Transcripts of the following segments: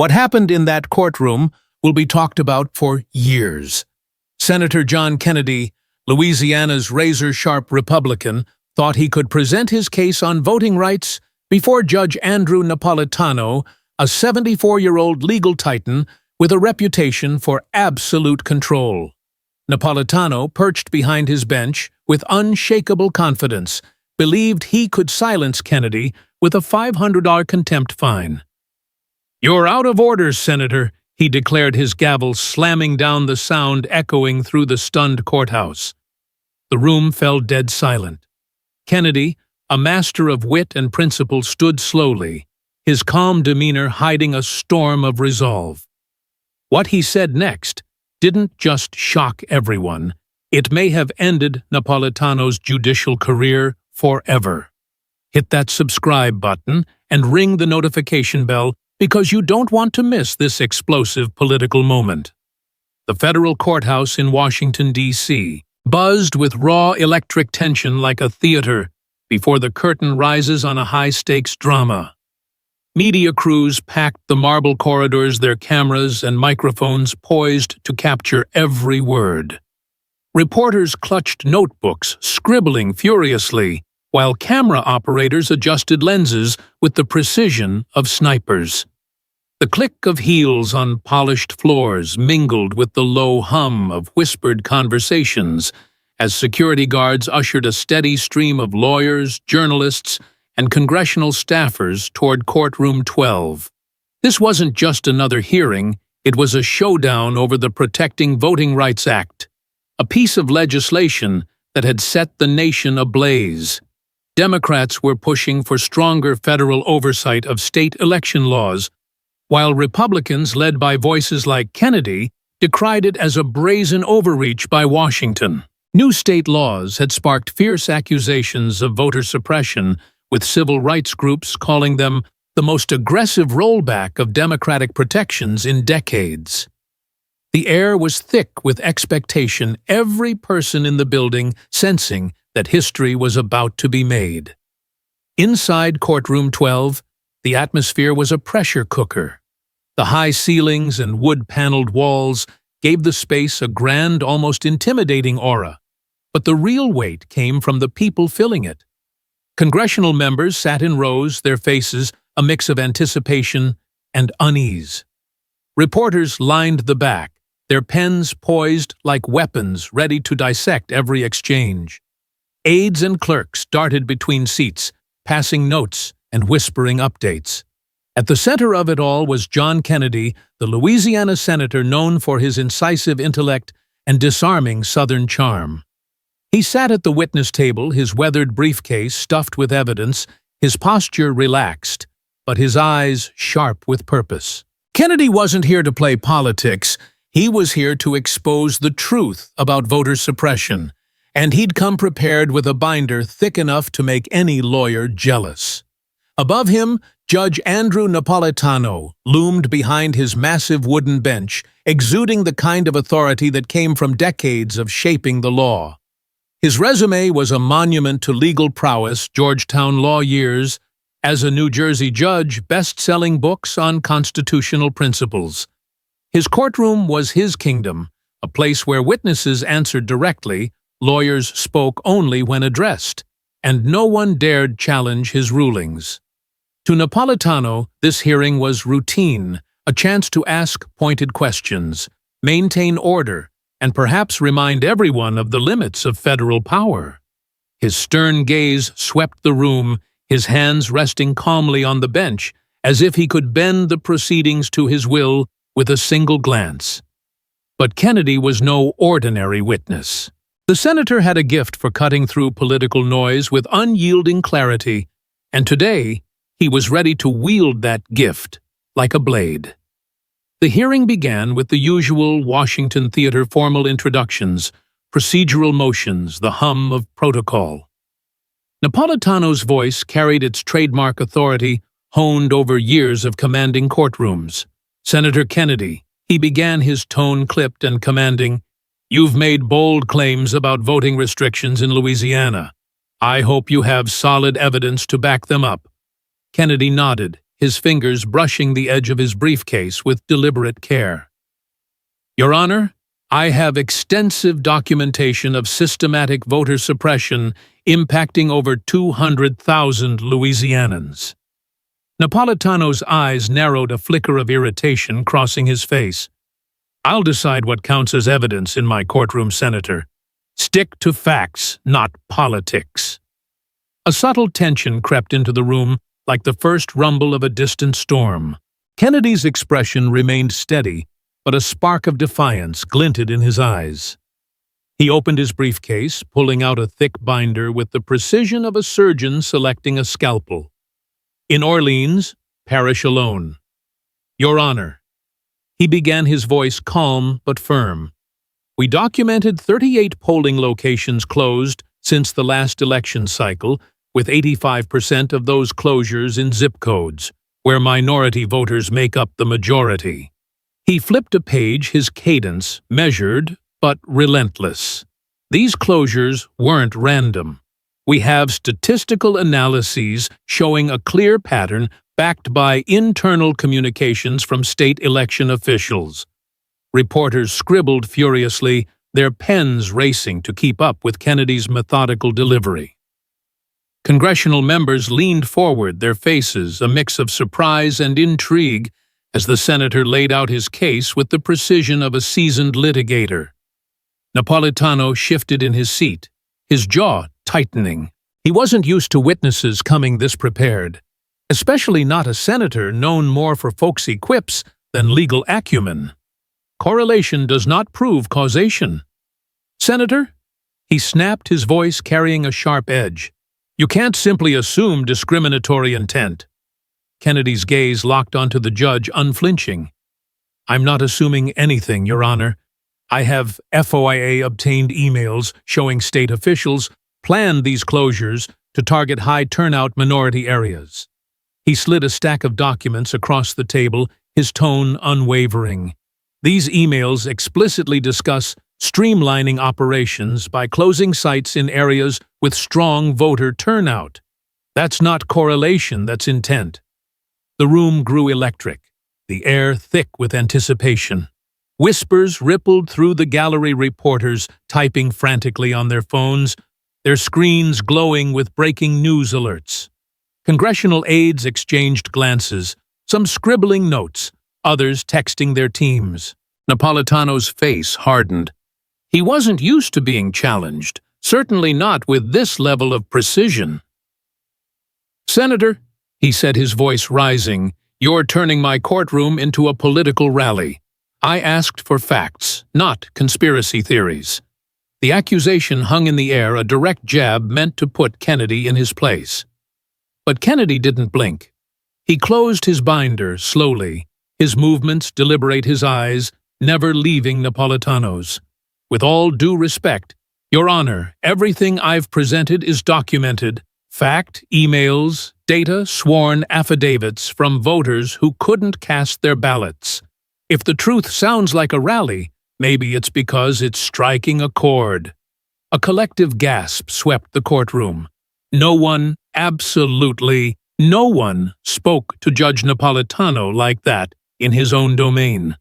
What happened in that courtroom will be talked about for years. Senator John Kennedy, Louisiana's razor-sharp Republican, thought he could present his case on voting rights before Judge Andrew Napolitano, a 74-year-old legal titan with a reputation for absolute control. Napolitano, perched behind his bench with unshakable confidence, believed he could silence Kennedy with a $500 contempt fine. "You're out of order, Senator," he declared, his gavel slamming down, the sound echoing through the stunned courthouse. The room fell dead silent. Kennedy, a master of wit and principle, stood slowly, his calm demeanor hiding a storm of resolve. What he said next didn't just shock everyone, it may have ended Napolitano's judicial career forever. Hit that subscribe button and ring the notification bell because you don't want to miss this explosive political moment. The federal courthouse in Washington, D.C., buzzed with raw electric tension like a theater before the curtain rises on a high-stakes drama. Media crews packed the marble corridors, their cameras and microphones poised to capture every word. Reporters clutched notebooks, scribbling furiously, while camera operators adjusted lenses with the precision of snipers. The click of heels on polished floors mingled with the low hum of whispered conversations as security guards ushered a steady stream of lawyers, journalists, and congressional staffers toward Courtroom 12. This wasn't just another hearing, it was a showdown over the Protecting Voting Rights Act, a piece of legislation that had set the nation ablaze. Democrats were pushing for stronger federal oversight of state election laws, while Republicans, led by voices like Kennedy, decried it as a brazen overreach by Washington. New state laws had sparked fierce accusations of voter suppression, with civil rights groups calling them the most aggressive rollback of democratic protections in decades. The air was thick with expectation, every person in the building sensing that history was about to be made. Inside Courtroom 12, the atmosphere was a pressure cooker. The high ceilings and wood-paneled walls gave the space a grand, almost intimidating aura, but the real weight came from the people filling it. Congressional members sat in rows, their faces a mix of anticipation and unease. Reporters lined the back, their pens poised like weapons ready to dissect every exchange. Aides and clerks darted between seats, passing notes and whispering updates. At the center of it all was John Kennedy, the Louisiana senator known for his incisive intellect and disarming Southern charm. He sat at the witness table, his weathered briefcase stuffed with evidence, his posture relaxed, but his eyes sharp with purpose. Kennedy wasn't here to play politics. He was here to expose the truth about voter suppression, and he'd come prepared with a binder thick enough to make any lawyer jealous. Above him, Judge Andrew Napolitano loomed behind his massive wooden bench, exuding the kind of authority that came from decades of shaping the law. His resume was a monument to legal prowess, Georgetown law years, as a New Jersey judge, best-selling books on constitutional principles. His courtroom was his kingdom, a place where witnesses answered directly, lawyers spoke only when addressed, and no one dared challenge his rulings. To Napolitano, this hearing was routine, a chance to ask pointed questions, maintain order, and perhaps remind everyone of the limits of federal power. His stern gaze swept the room, his hands resting calmly on the bench, as if he could bend the proceedings to his will with a single glance. But Kennedy was no ordinary witness. The senator had a gift for cutting through political noise with unyielding clarity, and today he was ready to wield that gift like a blade. The hearing began with the usual Washington theater formal introductions, procedural motions, the hum of protocol. Napolitano's voice carried its trademark authority, honed over years of commanding courtrooms. "Senator Kennedy," he began, his tone clipped and commanding, "you've made bold claims about voting restrictions in Louisiana. I hope you have solid evidence to back them up." Kennedy nodded, his fingers brushing the edge of his briefcase with deliberate care. Your Honor, I have extensive documentation of systematic voter suppression impacting over 200,000 Louisianans. Napolitano's eyes narrowed, a flicker of irritation crossing his face. I'll decide what counts as evidence in my courtroom, Senator. Stick to facts, not politics. A subtle tension crept into the room, like the first rumble of a distant storm. Kennedy's expression remained steady, but a spark of defiance glinted in his eyes. He opened his briefcase, pulling out a thick binder with the precision of a surgeon selecting a scalpel. In Orleans, perish alone. Your Honor. He began, his voice calm but firm. We documented 38 polling locations closed since the last election cycle, with 85% of those closures in zip codes, where minority voters make up the majority. He flipped a page, his cadence measured but relentless. These closures weren't random. We have statistical analyses showing a clear pattern backed by internal communications from state election officials. Reporters scribbled furiously, their pens racing to keep up with Kennedy's methodical delivery. Congressional members leaned forward, their faces a mix of surprise and intrigue, as the senator laid out his case with the precision of a seasoned litigator. Napolitano shifted in his seat, his jaw tightening. He wasn't used to witnesses coming this prepared, especially not a senator known more for folksy quips than legal acumen. Correlation does not prove causation. Senator, he snapped, his voice carrying a sharp edge. You can't simply assume discriminatory intent. Kennedy's gaze locked onto the judge, unflinching. I'm not assuming anything, Your Honor. I have FOIA-obtained emails showing state officials planned these closures to target high-turnout minority areas. He slid a stack of documents across the table, his tone unwavering. These emails explicitly discuss streamlining operations by closing sites in areas with strong voter turnout. That's not correlation, that's intent. The room grew electric, the air thick with anticipation. Whispers rippled through the gallery, reporters typing frantically on their phones, their screens glowing with breaking news alerts. Congressional aides exchanged glances, some scribbling notes, others texting their teams. Napolitano's face hardened. He wasn't used to being challenged, certainly not with this level of precision. Senator, he said, his voice rising, you're turning my courtroom into a political rally. I asked for facts, not conspiracy theories. The accusation hung in the air, a direct jab meant to put Kennedy in his place. But Kennedy didn't blink. He closed his binder slowly, his movements deliberate, his eyes never leaving Napolitano's. With all due respect, Your Honor, everything I've presented is documented. Fact, emails, data, sworn affidavits from voters who couldn't cast their ballots. If the truth sounds like a rally, maybe it's because it's striking a chord. A collective gasp swept the courtroom. No one, absolutely no one, spoke to Judge Napolitano like that in his own domain.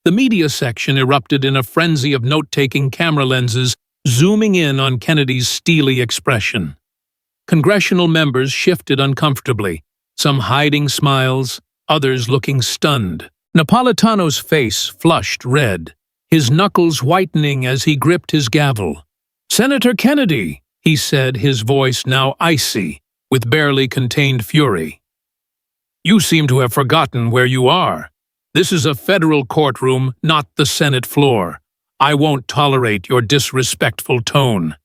The media section erupted in a frenzy of note-taking, camera lenses zooming in on Kennedy's steely expression. Congressional members shifted uncomfortably, some hiding smiles, others looking stunned. Napolitano's face flushed red, his knuckles whitening as he gripped his gavel. Senator Kennedy, he said, his voice now icy, with barely contained fury. You seem to have forgotten where you are. This is a federal courtroom, not the Senate floor. I won't tolerate your disrespectful tone.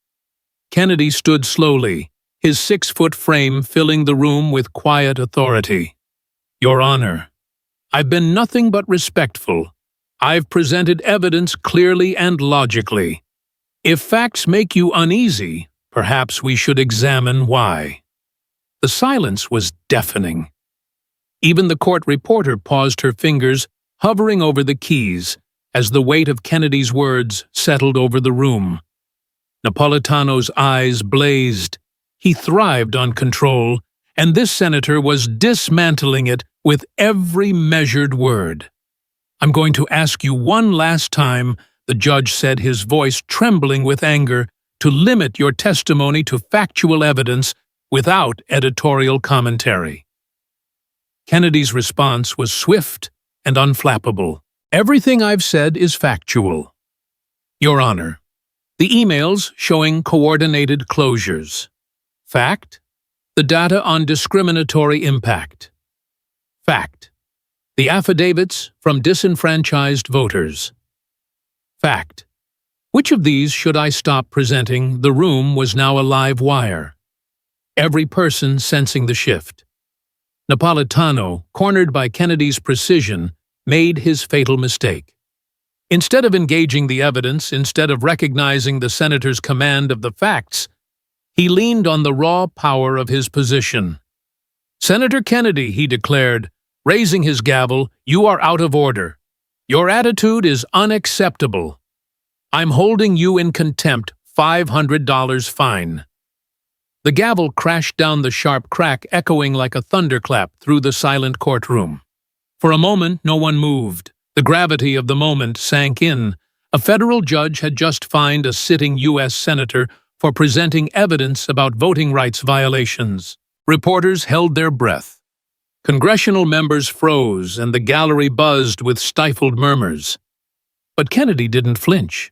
Kennedy stood slowly, his 6-foot frame filling the room with quiet authority. Your Honor, I've been nothing but respectful. I've presented evidence clearly and logically. If facts make you uneasy, perhaps we should examine why. The silence was deafening. Even the court reporter paused, her fingers hovering over the keys as the weight of Kennedy's words settled over the room. Napolitano's eyes blazed. He thrived on control, and this senator was dismantling it with every measured word. "I'm going to ask you one last time," the judge said, his voice trembling with anger, "to limit your testimony to factual evidence without editorial commentary." Kennedy's response was swift and unflappable. "Everything I've said is factual, Your Honor. The emails showing coordinated closures. Fact. The data on discriminatory impact. Fact. The affidavits from disenfranchised voters. Fact. Which of these should I stop presenting? The room was now a live wire, every person sensing the shift. Napolitano, cornered by Kennedy's precision, made his fatal mistake. Instead of engaging the evidence, instead of recognizing the senator's command of the facts, he leaned on the raw power of his position. "Senator Kennedy," he declared, raising his gavel, "you are out of order. Your attitude is unacceptable. I'm holding you in contempt, $500 fine." The gavel crashed down the sharp crack, echoing like a thunderclap through the silent courtroom. For a moment, no one moved. The gravity of the moment sank in. A federal judge had just fined a sitting U.S. senator for presenting evidence about voting rights violations. Reporters held their breath. Congressional members froze, and the gallery buzzed with stifled murmurs. But Kennedy didn't flinch.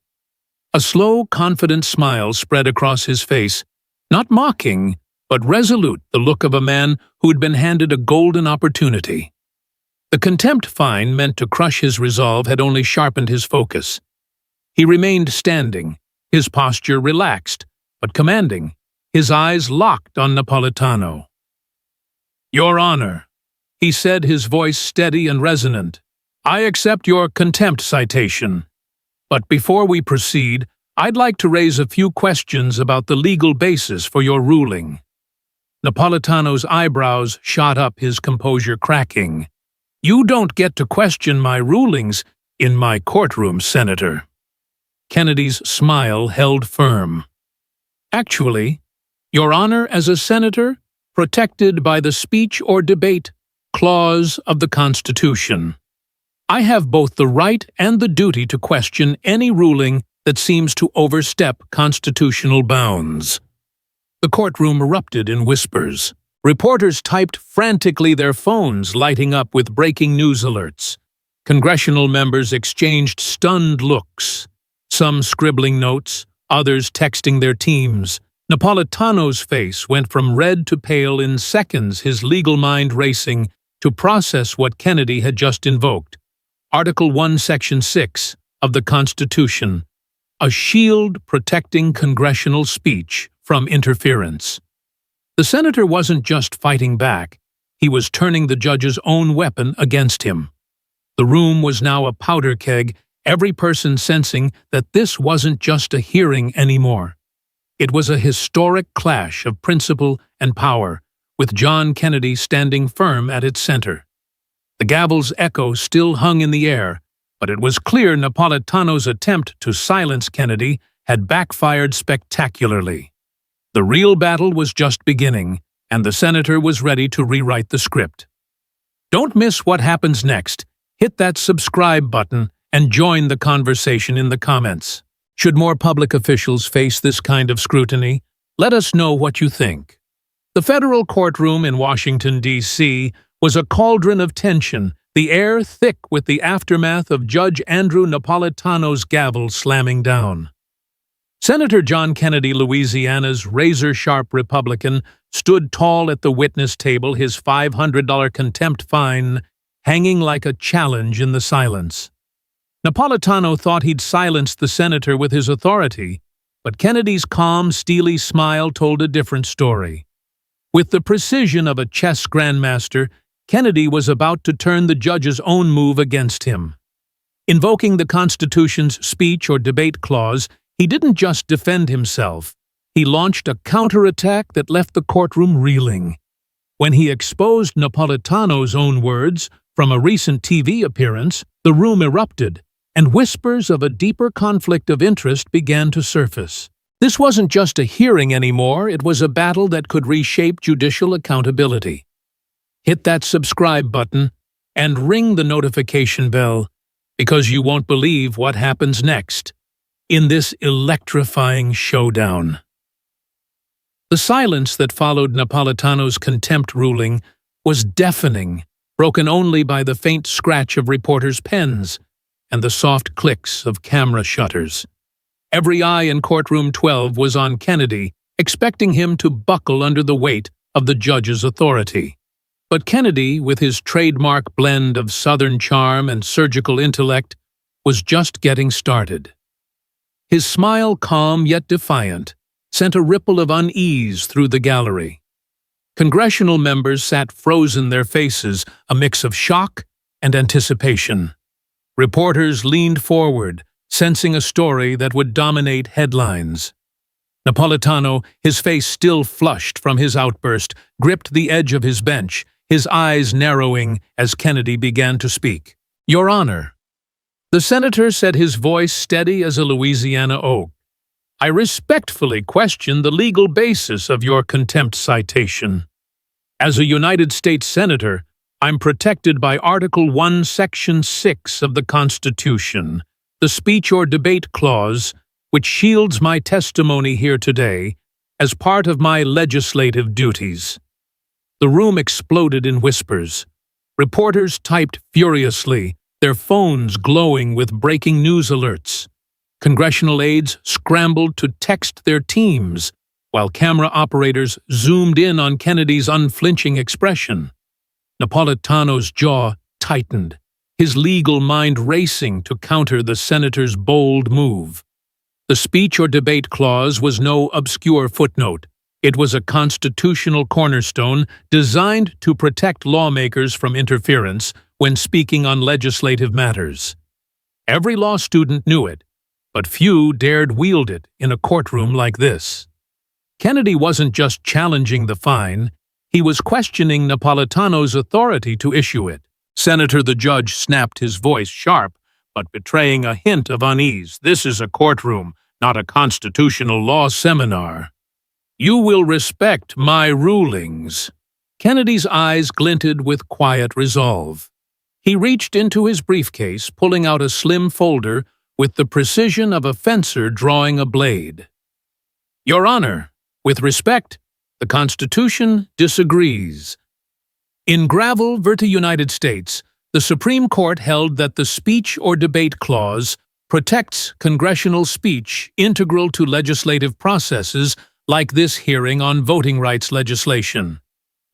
A slow, confident smile spread across his face, not mocking, but resolute, the look of a man who'd been handed a golden opportunity. The contempt fine meant to crush his resolve had only sharpened his focus. He remained standing, his posture relaxed, but commanding, his eyes locked on Napolitano. "Your Honor," he said, his voice steady and resonant, "I accept your contempt citation. But before we proceed, I'd like to raise a few questions about the legal basis for your ruling." Napolitano's eyebrows shot up, his composure cracking. "You don't get to question my rulings in my courtroom, Senator." Kennedy's smile held firm. "Actually, Your Honor, as a senator, protected by the speech or debate clause of the Constitution, I have both the right and the duty to question any ruling that seems to overstep constitutional bounds." The courtroom erupted in whispers. Reporters typed frantically, their phones lighting up with breaking news alerts. Congressional members exchanged stunned looks, some scribbling notes, others texting their teams. Napolitano's face went from red to pale in seconds, his legal mind racing to process what Kennedy had just invoked. Article 1, Section 6 of the Constitution, a shield protecting congressional speech from interference. The senator wasn't just fighting back, he was turning the judge's own weapon against him. The room was now a powder keg, every person sensing that this wasn't just a hearing anymore. It was a historic clash of principle and power, with John Kennedy standing firm at its center. The gavel's echo still hung in the air, but it was clear Napolitano's attempt to silence Kennedy had backfired spectacularly. The real battle was just beginning, and the senator was ready to rewrite the script. Don't miss what happens next. Hit that subscribe button and join the conversation in the comments. Should more public officials face this kind of scrutiny? Let us know what you think. The federal courtroom in Washington, D.C. was a cauldron of tension, the air thick with the aftermath of Judge Andrew Napolitano's gavel slamming down. Senator John Kennedy, Louisiana's razor-sharp Republican, stood tall at the witness table, his $500 contempt fine hanging like a challenge in the silence. Napolitano thought he'd silenced the senator with his authority, but Kennedy's calm, steely smile told a different story. With the precision of a chess grandmaster, Kennedy was about to turn the judge's own move against him. Invoking the Constitution's speech or debate clause, he didn't just defend himself, he launched a counterattack that left the courtroom reeling. When he exposed Napolitano's own words from a recent TV appearance, the room erupted, and whispers of a deeper conflict of interest began to surface. This wasn't just a hearing anymore, it was a battle that could reshape judicial accountability. Hit that subscribe button and ring the notification bell, because you won't believe what happens next in this electrifying showdown. The silence that followed Napolitano's contempt ruling was deafening, broken only by the faint scratch of reporters' pens and the soft clicks of camera shutters. Every eye in Courtroom 12 was on Kennedy, expecting him to buckle under the weight of the judge's authority. But Kennedy, with his trademark blend of Southern charm and surgical intellect, was just getting started. His smile, calm yet defiant, sent a ripple of unease through the gallery. Congressional members sat frozen, their faces a mix of shock and anticipation. Reporters leaned forward, sensing a story that would dominate headlines. Napolitano, his face still flushed from his outburst, gripped the edge of his bench, his eyes narrowing as Kennedy began to speak. "Your Honor," the senator said, his voice steady as a Louisiana oak, "I respectfully question the legal basis of your contempt citation. As a United States Senator, I'm protected by Article 1, Section 6 of the Constitution, the Speech or Debate Clause, which shields my testimony here today as part of my legislative duties." The room exploded in whispers. Reporters typed furiously, their phones glowing with breaking news alerts. Congressional aides scrambled to text their teams, while camera operators zoomed in on Kennedy's unflinching expression. Napolitano's jaw tightened, his legal mind racing to counter the senator's bold move. The Speech or Debate Clause was no obscure footnote. It was a constitutional cornerstone designed to protect lawmakers from interference when speaking on legislative matters. Every law student knew it, but few dared wield it in a courtroom like this. Kennedy wasn't just challenging the fine, he was questioning Napolitano's authority to issue it. "Senator," the judge snapped, his voice sharp, but betraying a hint of unease, "this is a courtroom, not a constitutional law seminar. You will respect my rulings." Kennedy's eyes glinted with quiet resolve. He reached into his briefcase, pulling out a slim folder with the precision of a fencer drawing a blade. "Your Honor, with respect, the Constitution disagrees." In Gravel v. United States, the Supreme Court held that the Speech or Debate Clause protects congressional speech integral to legislative processes like this hearing on voting rights legislation.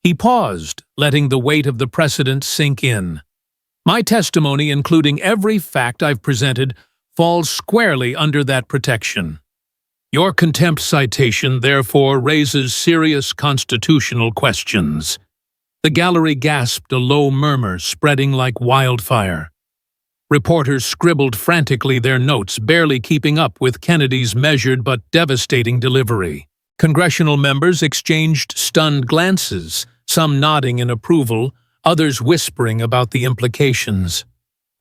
He paused, letting the weight of the precedent sink in. "My testimony, including every fact I've presented, falls squarely under that protection. Your contempt citation, therefore, raises serious constitutional questions." The gallery gasped, a low murmur spreading like wildfire. Reporters scribbled frantically their notes, barely keeping up with Kennedy's measured but devastating delivery. Congressional members exchanged stunned glances, some nodding in approval, others whispering about the implications.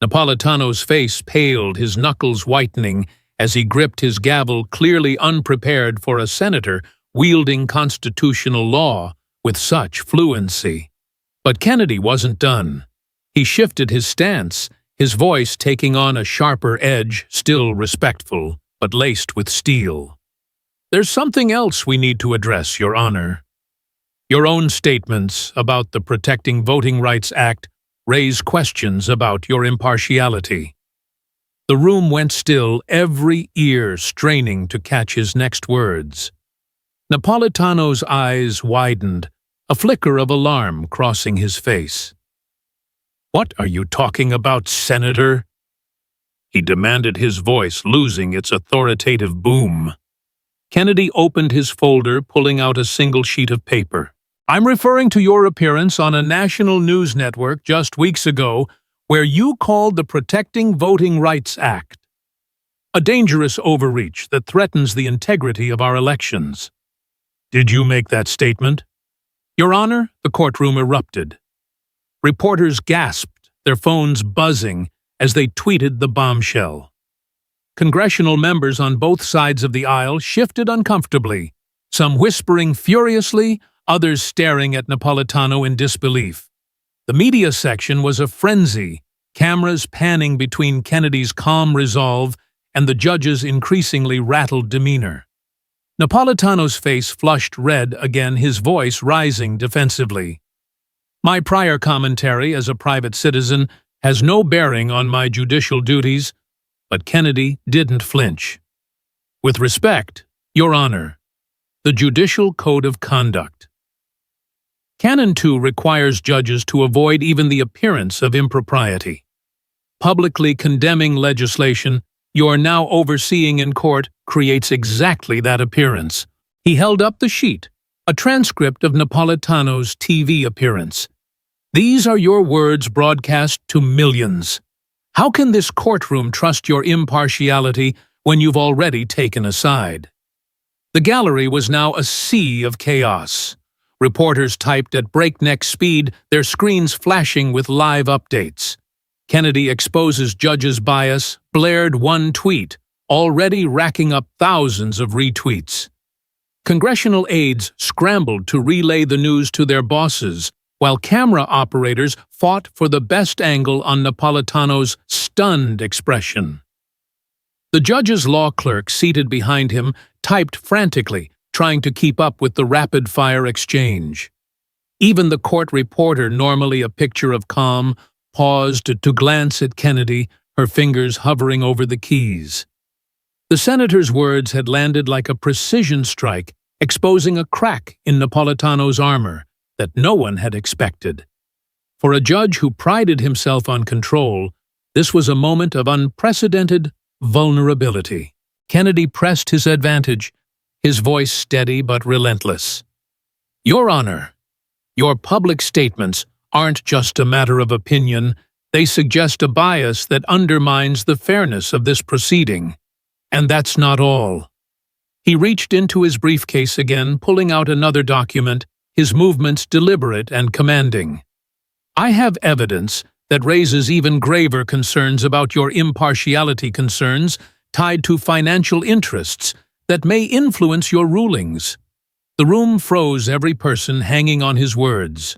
Napolitano's face paled, his knuckles whitening, as he gripped his gavel, clearly unprepared for a senator wielding constitutional law with such fluency. But Kennedy wasn't done. He shifted his stance, his voice taking on a sharper edge, still respectful, but laced with steel. "There's something else we need to address, Your Honor. Your own statements about the Protecting Voting Rights Act raise questions about your impartiality." The room went still, every ear straining to catch his next words. Napolitano's eyes widened, a flicker of alarm crossing his face. "What are you talking about, Senator?" he demanded, his voice losing its authoritative boom. Kennedy opened his folder, pulling out a single sheet of paper. "I'm referring to your appearance on a national news network just weeks ago where you called the Protecting Voting Rights Act a dangerous overreach that threatens the integrity of our elections. Did you make that statement?" "Your Honor," the courtroom erupted. Reporters gasped, their phones buzzing as they tweeted the bombshell. Congressional members on both sides of the aisle shifted uncomfortably, some whispering furiously, others staring at Napolitano in disbelief. The media section was a frenzy, cameras panning between Kennedy's calm resolve and the judge's increasingly rattled demeanor. Napolitano's face flushed red again, his voice rising defensively. "My prior commentary as a private citizen has no bearing on my judicial duties," but Kennedy didn't flinch. "With respect, Your Honor, the Judicial Code of Conduct. Canon 2 requires judges to avoid even the appearance of impropriety. Publicly condemning legislation you are now overseeing in court creates exactly that appearance." He held up the sheet, a transcript of Napolitano's TV appearance. "These are your words broadcast to millions. How can this courtroom trust your impartiality when you've already taken a side?" The gallery was now a sea of chaos. Reporters typed at breakneck speed, their screens flashing with live updates. "Kennedy exposes judge's bias," blared one tweet, already racking up thousands of retweets. Congressional aides scrambled to relay the news to their bosses, while camera operators fought for the best angle on Napolitano's stunned expression. The judge's law clerk seated behind him typed frantically, trying to keep up with the rapid-fire exchange. Even the court reporter, normally a picture of calm, paused to glance at Kennedy, her fingers hovering over the keys. The senator's words had landed like a precision strike, exposing a crack in Napolitano's armor that no one had expected. For a judge who prided himself on control, this was a moment of unprecedented vulnerability. Kennedy pressed his advantage, his voice steady but relentless. "Your Honor, your public statements aren't just a matter of opinion, they suggest a bias that undermines the fairness of this proceeding. And that's not all." He reached into his briefcase again, pulling out another document, his movements deliberate and commanding. "I have evidence that raises even graver concerns about your impartiality concerns tied to financial interests that may influence your rulings." The room froze, every person hanging on his words.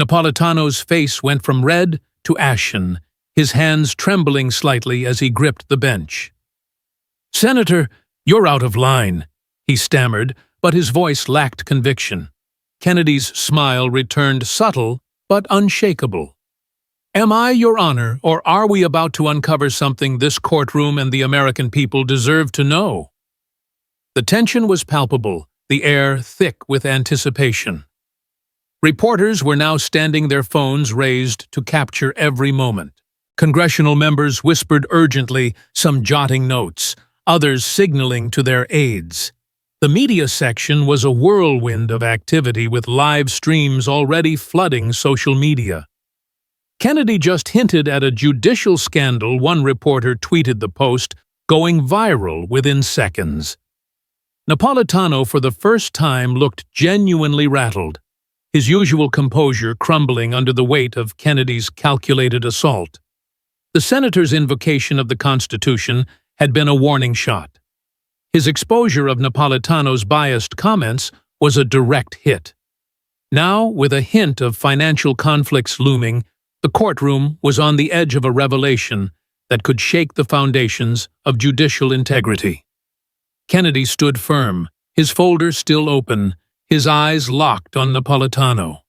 Napolitano's face went from red to ashen, his hands trembling slightly as he gripped the bench. "Senator, you're out of line," he stammered, but his voice lacked conviction. Kennedy's smile returned, subtle but unshakable. "Am I, Your Honor, or are we about to uncover something this courtroom and the American people deserve to know?" The tension was palpable, the air thick with anticipation. Reporters were now standing, their phones raised to capture every moment. Congressional members whispered urgently, some jotting notes, others signaling to their aides. The media section was a whirlwind of activity, with live streams already flooding social media. "Kennedy just hinted at a judicial scandal," one reporter tweeted, the post going viral within seconds. Napolitano, for the first time, looked genuinely rattled, his usual composure crumbling under the weight of Kennedy's calculated assault. The senator's invocation of the Constitution had been a warning shot. His exposure of Napolitano's biased comments was a direct hit. Now, with a hint of financial conflicts looming, the courtroom was on the edge of a revelation that could shake the foundations of judicial integrity. Kennedy stood firm, his folder still open, his eyes locked on Napolitano.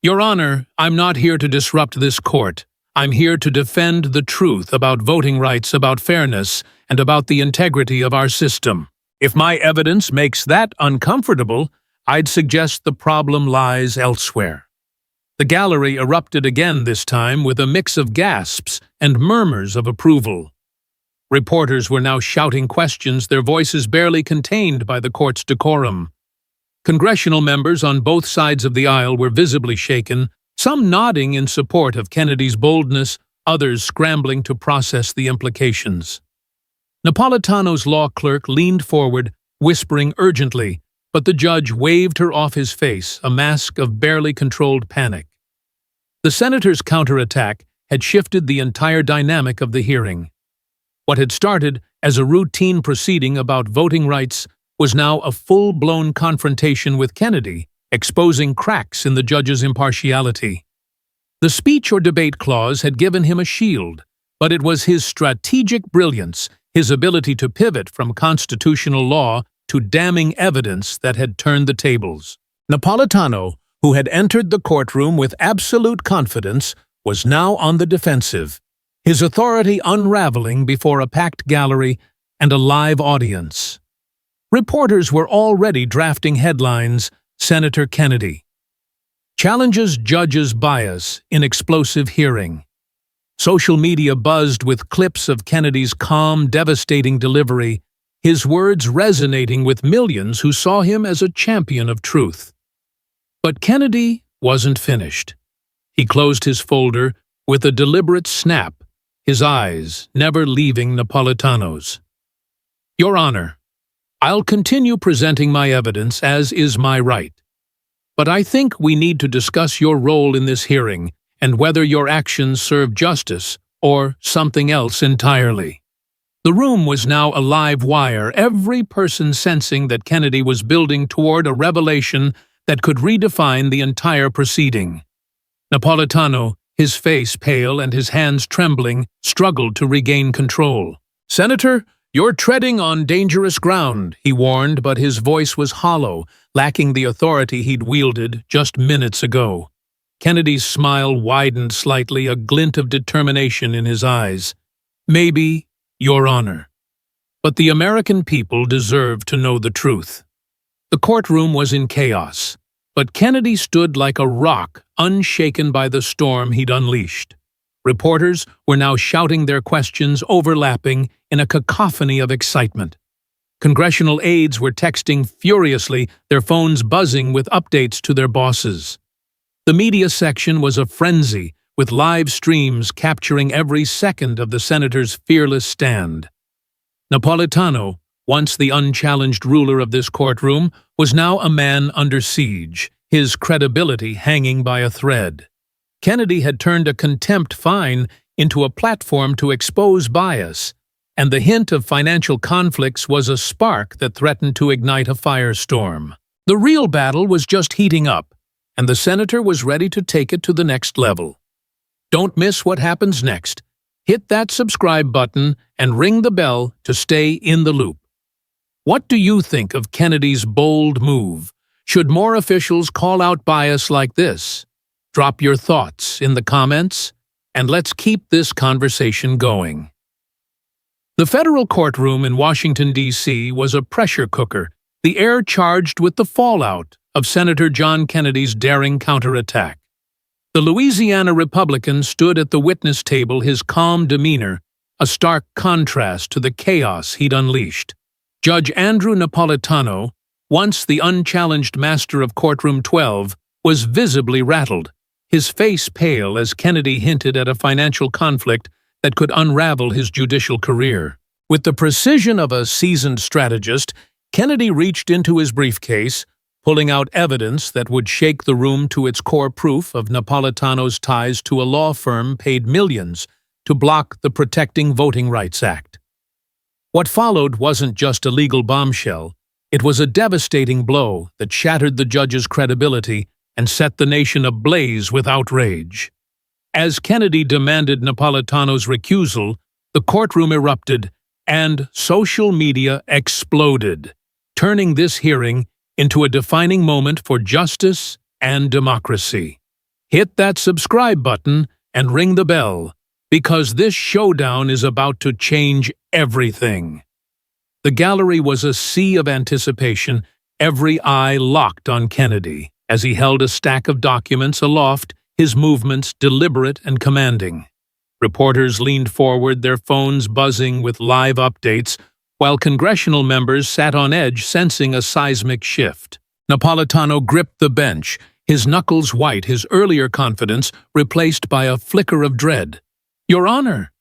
"Your Honor, I'm not here to disrupt this court. I'm here to defend the truth about voting rights, about fairness, and about the integrity of our system. If my evidence makes that uncomfortable, I'd suggest the problem lies elsewhere." The gallery erupted again, this time with a mix of gasps and murmurs of approval. Reporters were now shouting questions, their voices barely contained by the court's decorum. Congressional members on both sides of the aisle were visibly shaken, some nodding in support of Kennedy's boldness, others scrambling to process the implications. Napolitano's law clerk leaned forward, whispering urgently, but the judge waved her off, his face a mask of barely controlled panic. The senator's counterattack had shifted the entire dynamic of the hearing. What had started as a routine proceeding about voting rights was now a full-blown confrontation with Kennedy, exposing cracks in the judge's impartiality. The speech or debate clause had given him a shield, but it was his strategic brilliance, his ability to pivot from constitutional law to damning evidence that had turned the tables. Napolitano, who had entered the courtroom with absolute confidence, was now on the defensive, his authority unraveling before a packed gallery and a live audience. Reporters were already drafting headlines. Senator Kennedy challenges judge's bias in explosive hearing. Social media buzzed with clips of Kennedy's calm, devastating delivery, his words resonating with millions who saw him as a champion of truth. But Kennedy wasn't finished. He closed his folder with a deliberate snap, his eyes never leaving Napolitano's. Your Honor, I'll continue presenting my evidence as is my right. But I think we need to discuss your role in this hearing and whether your actions serve justice or something else entirely. The room was now a live wire, every person sensing that Kennedy was building toward a revelation that could redefine the entire proceeding. Napolitano, his face pale and his hands trembling, struggled to regain control. Senator, you're treading on dangerous ground, he warned, but his voice was hollow, lacking the authority he'd wielded just minutes ago. Kennedy's smile widened slightly, a glint of determination in his eyes. Maybe, Your Honor. But the American people deserve to know the truth. The courtroom was in chaos, but Kennedy stood like a rock, unshaken by the storm he'd unleashed. Reporters were now shouting their questions, overlapping in a cacophony of excitement. Congressional aides were texting furiously, their phones buzzing with updates to their bosses. The media section was a frenzy, with live streams capturing every second of the senator's fearless stand. Napolitano, once the unchallenged ruler of this courtroom, was now a man under siege, his credibility hanging by a thread. Kennedy had turned a contempt fine into a platform to expose bias, and the hint of financial conflicts was a spark that threatened to ignite a firestorm. The real battle was just heating up, and the senator was ready to take it to the next level. Don't miss what happens next. Hit that subscribe button and ring the bell to stay in the loop. What do you think of Kennedy's bold move? Should more officials call out bias like this? Drop your thoughts in the comments, and let's keep this conversation going. The federal courtroom in Washington, D.C. was a pressure cooker, the air charged with the fallout of Senator John Kennedy's daring counterattack. The Louisiana Republican stood at the witness table, his calm demeanor a stark contrast to the chaos he'd unleashed. Judge Andrew Napolitano, once the unchallenged master of Courtroom 12, was visibly rattled, his face pale as Kennedy hinted at a financial conflict that could unravel his judicial career. With the precision of a seasoned strategist, Kennedy reached into his briefcase, pulling out evidence that would shake the room to its core, proof of Napolitano's ties to a law firm paid millions to block the Protecting Voting Rights Act. What followed wasn't just a legal bombshell, it was a devastating blow that shattered the judge's credibility and set the nation ablaze with outrage. As Kennedy demanded Napolitano's recusal, the courtroom erupted and social media exploded, turning this hearing into a defining moment for justice and democracy. Hit that subscribe button and ring the bell, because this showdown is about to change everything. The gallery was a sea of anticipation, every eye locked on Kennedy as he held a stack of documents aloft, his movements deliberate and commanding. Reporters leaned forward, their phones buzzing with live updates, while congressional members sat on edge, sensing a seismic shift. Napolitano gripped the bench, his knuckles white, his earlier confidence replaced by a flicker of dread. Your Honor!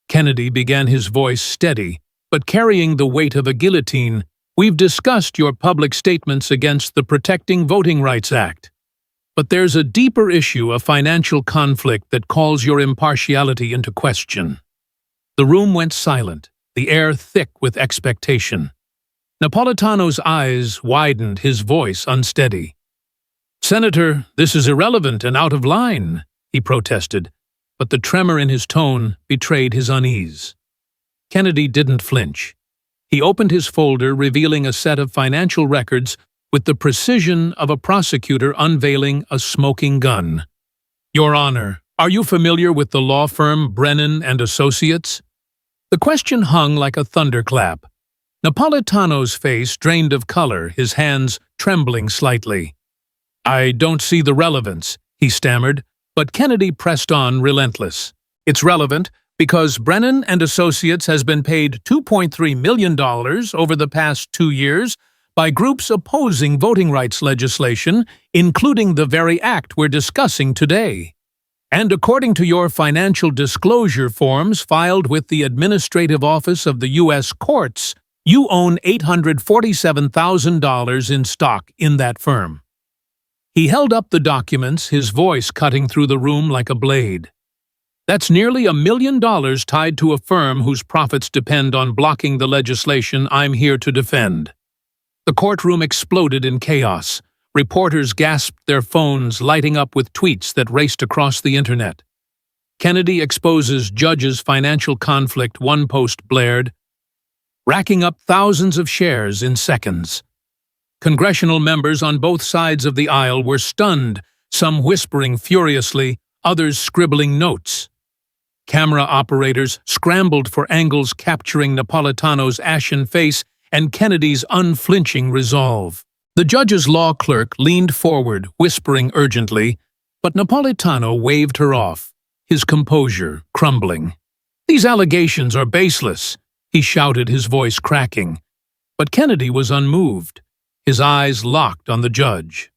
Kennedy began, his voice steady, but carrying the weight of a guillotine. We've discussed your public statements against the Protecting Voting Rights Act. But there's a deeper issue, a financial conflict that calls your impartiality into question. The room went silent, the air thick with expectation. Napolitano's eyes widened, his voice unsteady. "Senator, this is irrelevant and out of line," he protested, but the tremor in his tone betrayed his unease. Kennedy didn't flinch. He opened his folder, revealing a set of financial records with the precision of a prosecutor unveiling a smoking gun. "Your Honor, are you familiar with the law firm Brennan and Associates?" The question hung like a thunderclap. Napolitano's face drained of color, his hands trembling slightly. "I don't see the relevance," he stammered, but Kennedy pressed on, relentless. "It's relevant because Brennan and Associates has been paid $2.3 million over the past 2 years by groups opposing voting rights legislation, including the very act we're discussing today. And according to your financial disclosure forms filed with the Administrative Office of the U.S. Courts, you own $847,000 in stock in that firm." He held up the documents, his voice cutting through the room like a blade. "That's nearly $1 million tied to a firm whose profits depend on blocking the legislation I'm here to defend." The courtroom exploded in chaos. Reporters gasped, their phones lighting up with tweets that raced across the internet. "Kennedy exposes judge's financial conflict," one post blared, "racking up thousands of shares in seconds." Congressional members on both sides of the aisle were stunned, some whispering furiously, others scribbling notes. Camera operators scrambled for angles capturing Napolitano's ashen face and Kennedy's unflinching resolve. The judge's law clerk leaned forward, whispering urgently, but Napolitano waved her off, his composure crumbling. "These allegations are baseless," he shouted, his voice cracking. But Kennedy was unmoved, his eyes locked on the judge.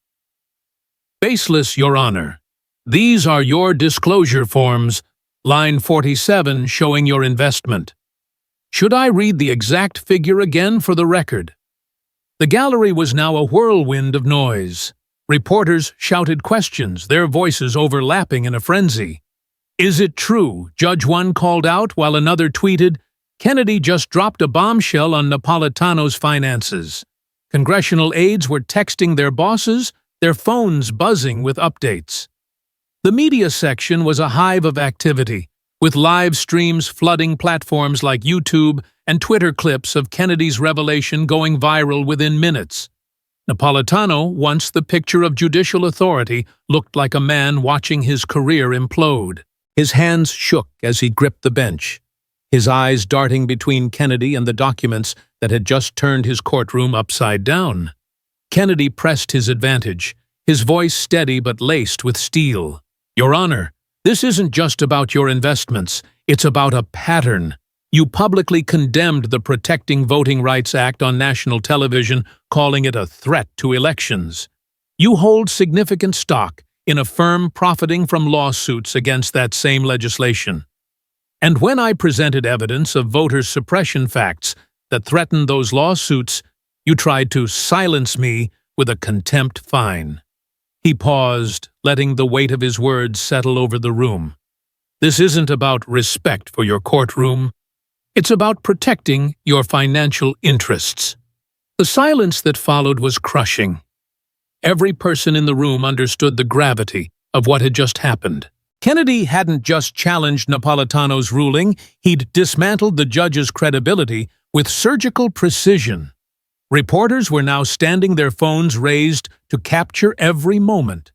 "Baseless, Your Honor. These are your disclosure forms, line 47 showing your investment. Should I read the exact figure again for the record?" The gallery was now a whirlwind of noise. Reporters shouted questions, their voices overlapping in a frenzy. "Is it true?" Judge 1 called out, while another tweeted, "Kennedy just dropped a bombshell on Napolitano's finances." Congressional aides were texting their bosses, their phones buzzing with updates. The media section was a hive of activity, with live streams flooding platforms like YouTube and Twitter clips of Kennedy's revelation going viral within minutes. Napolitano, once the picture of judicial authority, looked like a man watching his career implode. His hands shook as he gripped the bench, his eyes darting between Kennedy and the documents that had just turned his courtroom upside down. Kennedy pressed his advantage, his voice steady but laced with steel. "Your Honor, this isn't just about your investments, it's about a pattern. You publicly condemned the Protecting Voting Rights Act on national television, calling it a threat to elections. You hold significant stock in a firm profiting from lawsuits against that same legislation. And when I presented evidence of voter suppression facts that threatened those lawsuits, you tried to silence me with a contempt fine." He paused, letting the weight of his words settle over the room. "This isn't about respect for your courtroom. It's about protecting your financial interests." The silence that followed was crushing. Every person in the room understood the gravity of what had just happened. Kennedy hadn't just challenged Napolitano's ruling, he'd dismantled the judge's credibility with surgical precision. Reporters were now standing, their phones raised to capture every moment.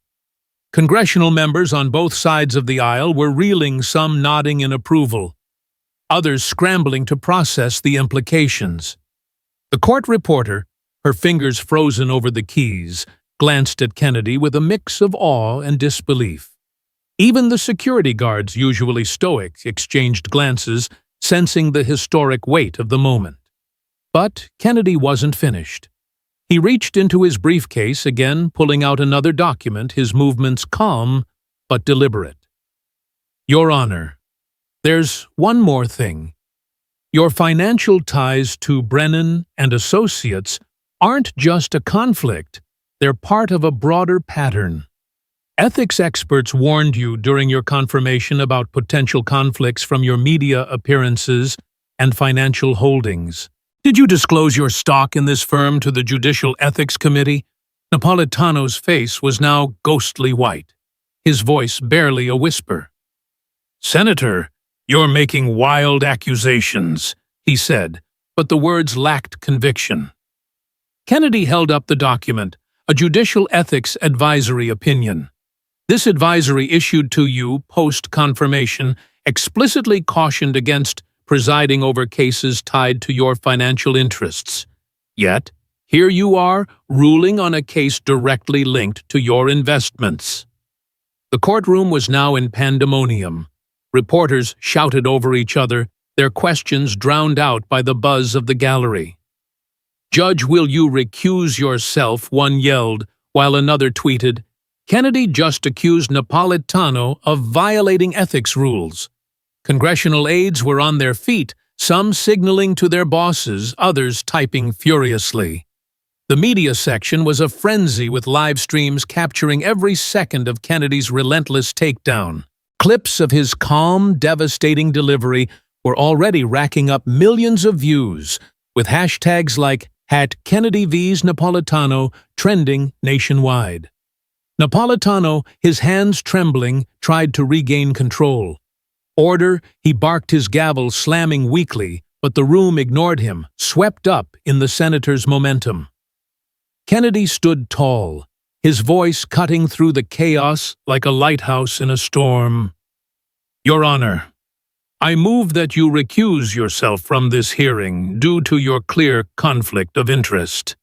Congressional members on both sides of the aisle were reeling, some nodding in approval, others scrambling to process the implications. The court reporter, her fingers frozen over the keys, glanced at Kennedy with a mix of awe and disbelief. Even the security guards, usually stoic, exchanged glances, sensing the historic weight of the moment. But Kennedy wasn't finished. He reached into his briefcase, again pulling out another document, his movements calm but deliberate. "Your Honor, there's one more thing. Your financial ties to Brennan and Associates aren't just a conflict, they're part of a broader pattern. Ethics experts warned you during your confirmation about potential conflicts from your media appearances and financial holdings. Did you disclose your stock in this firm to the Judicial Ethics Committee? Napolitano's face was now ghostly white, his voice barely a whisper. "Senator, you're making wild accusations," he said, but the words lacked conviction. Kennedy held up the document, a Judicial Ethics Advisory Opinion. This advisory issued to you post-confirmation explicitly cautioned against presiding over cases tied to your financial interests. Yet, here you are, ruling on a case directly linked to your investments. The courtroom was now in pandemonium. Reporters shouted over each other, their questions drowned out by the buzz of the gallery. "Judge, will you recuse yourself?" one yelled, while another tweeted, "Kennedy just accused Napolitano of violating ethics rules." Congressional aides were on their feet, some signaling to their bosses, others typing furiously. The media section was a frenzy with live streams capturing every second of Kennedy's relentless takedown. Clips of his calm, devastating delivery were already racking up millions of views, with hashtags like #Kennedy vs Napolitano trending nationwide. Napolitano, his hands trembling, tried to regain control. "Order," he barked his gavel, slamming weakly, but the room ignored him, swept up in the senator's momentum. Kennedy stood tall, his voice cutting through the chaos like a lighthouse in a storm. "Your Honor, I move that you recuse yourself from this hearing due to your clear conflict of interest.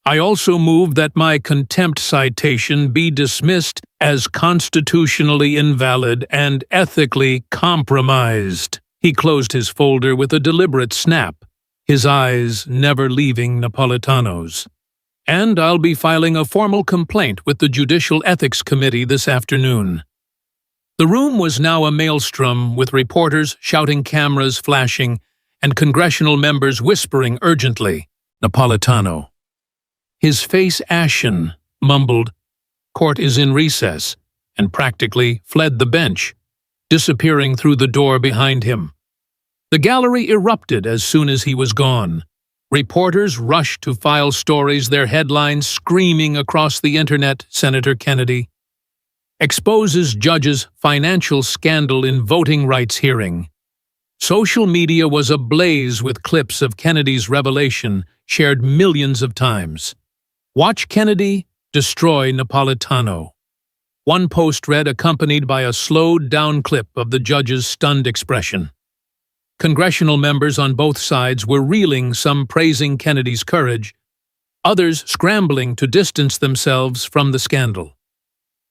I also move that my contempt citation be dismissed as constitutionally invalid and ethically compromised." He closed his folder with a deliberate snap, his eyes never leaving Napolitano's. "And I'll be filing a formal complaint with the Judicial Ethics Committee this afternoon." The room was now a maelstrom, with reporters shouting, cameras flashing, and congressional members whispering urgently. Napolitano, his face ashen, mumbled, "Court is in recess," and practically fled the bench, disappearing through the door behind him. The gallery erupted as soon as he was gone. Reporters rushed to file stories, their headlines screaming across the internet, "Senator Kennedy exposes judge's financial scandal in voting rights hearing." Social media was ablaze with clips of Kennedy's revelation, shared millions of times. "Watch Kennedy destroy Napolitano." One post read, accompanied by a slowed-down clip of the judge's stunned expression. Congressional members on both sides were reeling, some praising Kennedy's courage, others scrambling to distance themselves from the scandal.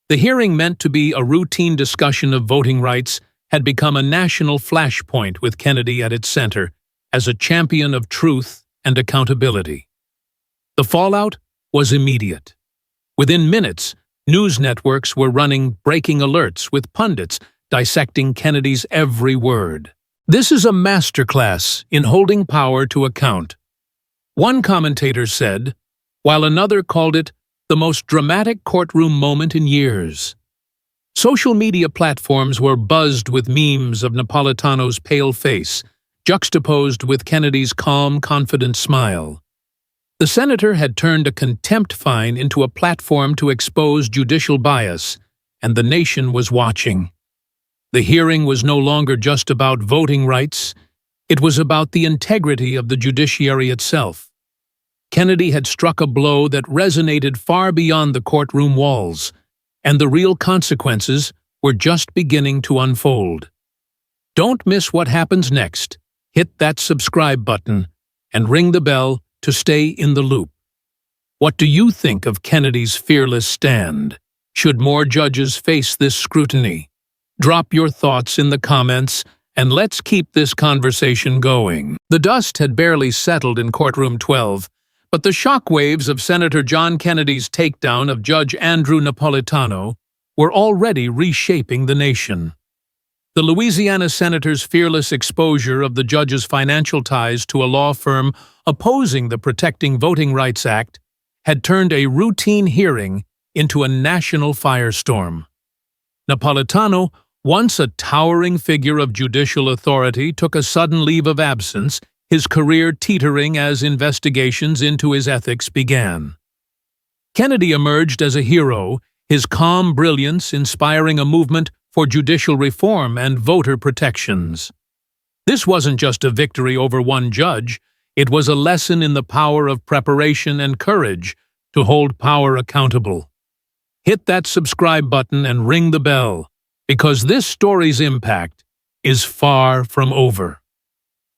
The hearing, meant to be a routine discussion of voting rights, had become a national flashpoint with Kennedy at its center as a champion of truth and accountability. The fallout was immediate. Within minutes, news networks were running breaking alerts with pundits dissecting Kennedy's every word. "This is a masterclass in holding power to account," one commentator said, while another called it the most dramatic courtroom moment in years. Social media platforms were buzzed with memes of Napolitano's pale face, juxtaposed with Kennedy's calm, confident smile. The senator had turned a contempt fine into a platform to expose judicial bias, and the nation was watching. The hearing was no longer just about voting rights, it was about the integrity of the judiciary itself. Kennedy had struck a blow that resonated far beyond the courtroom walls, and the real consequences were just beginning to unfold. Don't miss what happens next. Hit that subscribe button and ring the bell to stay in the loop. What do you think of Kennedy's fearless stand? Should more judges face this scrutiny? Drop your thoughts in the comments, and let's keep this conversation going. The dust had barely settled in Courtroom 12, but the shockwaves of Senator John Kennedy's takedown of Judge Andrew Napolitano were already reshaping the nation. The Louisiana senator's fearless exposure of the judge's financial ties to a law firm opposing the Protecting Voting Rights Act had turned a routine hearing into a national firestorm. Napolitano, once a towering figure of judicial authority, took a sudden leave of absence, his career teetering as investigations into his ethics began. Kennedy emerged as a hero, his calm brilliance inspiring a movement for judicial reform and voter protections. This wasn't just a victory over one judge, it was a lesson in the power of preparation and courage to hold power accountable. Hit that subscribe button and ring the bell, because this story's impact is far from over.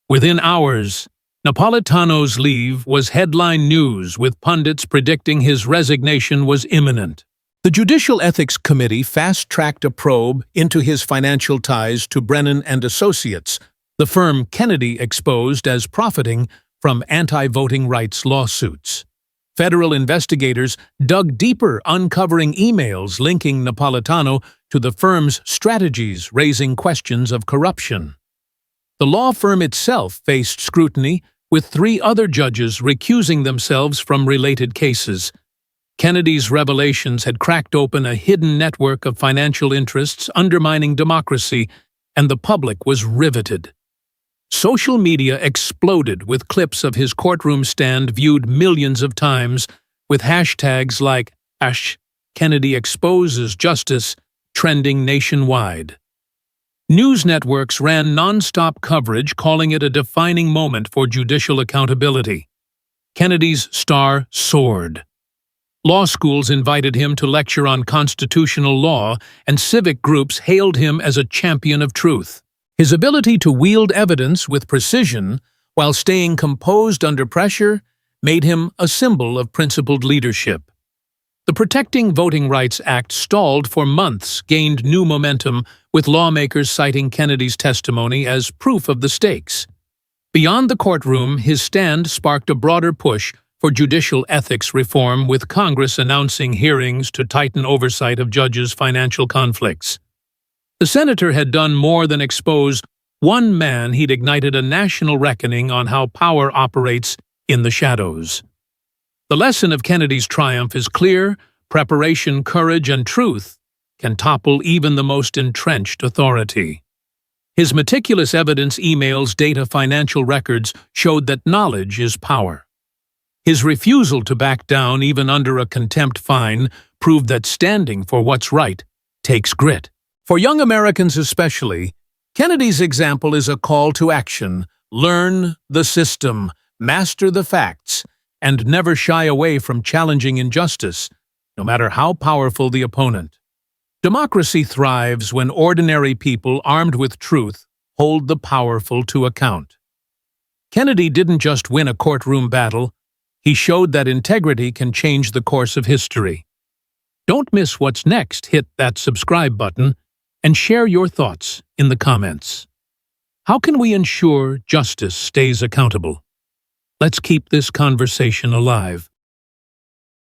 Within hours, Napolitano's leave was headline news, with pundits predicting his resignation was imminent. The Judicial Ethics Committee fast-tracked a probe into his financial ties to Brennan and Associates, the firm Kennedy exposed as profiting from anti-voting rights lawsuits. Federal investigators dug deeper, uncovering emails linking Napolitano to the firm's strategies, raising questions of corruption. The law firm itself faced scrutiny, with 3 other judges recusing themselves from related cases. Kennedy's revelations had cracked open a hidden network of financial interests undermining democracy, and the public was riveted. Social media exploded with clips of his courtroom stand viewed millions of times, with hashtags like #Kennedy exposes justice trending nationwide. News networks ran non-stop coverage, calling it a defining moment for judicial accountability. Kennedy's star soared. Law schools invited him to lecture on constitutional law, and civic groups hailed him as a champion of truth. His ability to wield evidence with precision while staying composed under pressure made him a symbol of principled leadership. The Protecting Voting Rights Act stalled for months, gained new momentum, with lawmakers citing Kennedy's testimony as proof of the stakes. Beyond the courtroom, his stand sparked a broader push for judicial ethics reform, with Congress announcing hearings to tighten oversight of judges' financial conflicts. The senator had done more than expose one man; he'd ignited a national reckoning on how power operates in the shadows. The lesson of Kennedy's triumph is clear: preparation, courage, and truth can topple even the most entrenched authority. His meticulous evidence, emails, data, financial records showed that knowledge is power. His refusal to back down, even under a contempt fine, proved that standing for what's right takes grit. For young Americans especially, Kennedy's example is a call to action: learn the system, master the facts, and never shy away from challenging injustice, no matter how powerful the opponent. Democracy thrives when ordinary people, armed with truth, hold the powerful to account. Kennedy didn't just win a courtroom battle, he showed that integrity can change the course of history. Don't miss what's next. Hit that subscribe button and share your thoughts in the comments. How can we ensure justice stays accountable? Let's keep this conversation alive.